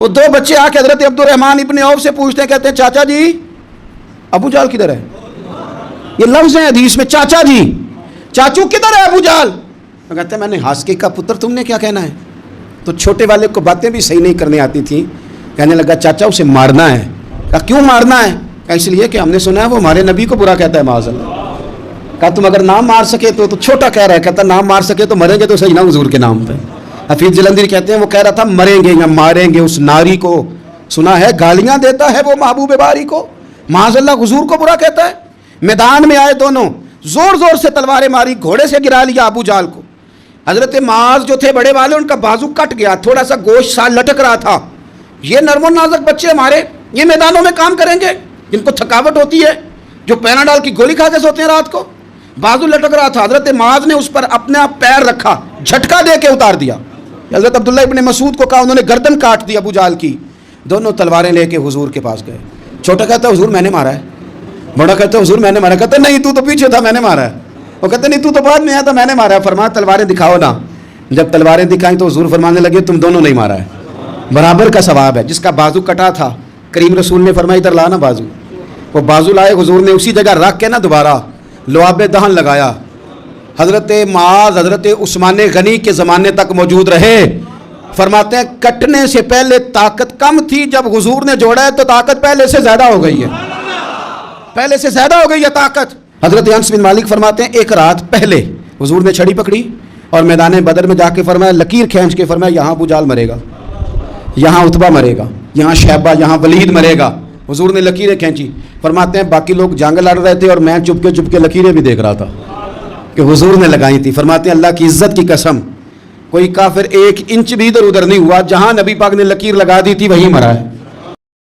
وہ دو بچے آ کے حضرت عبدالرحمن ابن عوف سے پوچھتے ہیں، کہتے ہیں چاچا جی ابو جہل کدھر ہے؟ یہ لفظ ہے حدیث میں، چاچا جی، چاچو کدھر ہے ابو جہل؟ وہ کہتے ہیں میں نے ہاسکے کا پتر، تم نے کیا کہنا ہے؟ تو چھوٹے والے کو باتیں بھی صحیح نہیں کرنے آتی تھیں، کہنے لگا چاچا اسے مارنا ہے۔ کہا کیوں مارنا ہے؟ کہا اس لیے کہ ہم نے سنا ہے وہ ہمارے نبی کو برا کہتا ہے معاذ اللہ۔ کہا تم اگر نام مار سکے تو چھوٹا کہہ رہا ہے، کہتا نام مار سکے تو مریں گے تو صحیح نا حضور کے نام پہ۔ حفیظ جلندری کہتے ہیں وہ کہہ رہا تھا مریں گے یا ماریں گے اس ناری کو، سنا ہے گالیاں دیتا ہے وہ محبوب باری کو، معاذ اللہ حضور کو برا کہتا ہے۔ میدان میں آئے دونوں، زور زور سے تلواریں ماری، گھوڑے سے گرا لیا ابو جہل کو۔ حضرت معاذ جو تھے بڑے والے، ان کا بازو کٹ گیا، تھوڑا سا گوشت سال لٹک رہا تھا۔ یہ نرم و نازک بچے ہمارے، یہ میدانوں میں کام کریں گے جن کو تھکاوٹ ہوتی ہے، جو پیناڈال کی گولی کھا کے سوتے ہیں رات کو؟ بازو لٹک رہا تھا، حضرت معاذ نے اس پر اپنا پیر رکھا، جھٹکا دے کے اتار دیا۔ حضرت عبداللہ ابن مسعود کو کہا، انہوں نے گردن کاٹ دی ابو جہل کی۔ دونوں تلواریں لے کے حضور کے پاس گئے۔ چھوٹا کہتا ہے حضور میں نے مارا ہے، بڑا کہتا ہے حضور میں نے مارا ہے۔ کہتا ہے نہیں تو پیچھے تھا، میں نے مارا ہے۔ وہ کہتے نہیں تو بعد میں آیا تھا، میں نے مارا ہے۔ فرمایا تلواریں دکھاؤ نا۔ جب تلواریں دکھائیں تو حضور فرمانے لگے تم دونوں نہیں مارا ہے، برابر کا ثواب ہے۔ جس کا بازو کٹا تھا کریم رسول نے فرمایا ادھر لا نا بازو۔ وہ بازو لائے، حضور نے اسی جگہ رکھ کے نا دوبارہ لعاب دہن لگایا۔ حضرت معاذ حضرت عثمان غنی کے زمانے تک موجود رہے۔ فرماتے ہیں کٹنے سے پہلے طاقت کم تھی، جب حضور نے جوڑا ہے تو طاقت پہلے سے زیادہ ہو گئی ہے، پہلے سے زیادہ ہو گئی ہے طاقت۔ حضرت انس بن مالک فرماتے ہیں ایک رات پہلے حضور نے چھڑی پکڑی اور میدان بدر میں جا کے فرمایا، لکیر کھینچ کے فرمایا یہاں ابو جہل مرے گا، یہاں عتبہ مرے گا، یہاں شیبہ، یہاں ولید مرے گا۔ حضور نے لکیریں کھینچی۔ فرماتے ہیں باقی لوگ جنگ لڑ رہے تھے اور میں چپ کے لکیریں بھی دیکھ رہا تھا کہ حضور نے لگائی تھی۔ فرماتے ہیں اللہ کی عزت کی قسم کوئی کافر 1 انچ بھی ادھر ادھر نہیں ہوا، جہاں نبی پاک نے لکیر لگا دی تھی وہیں مرا ہے۔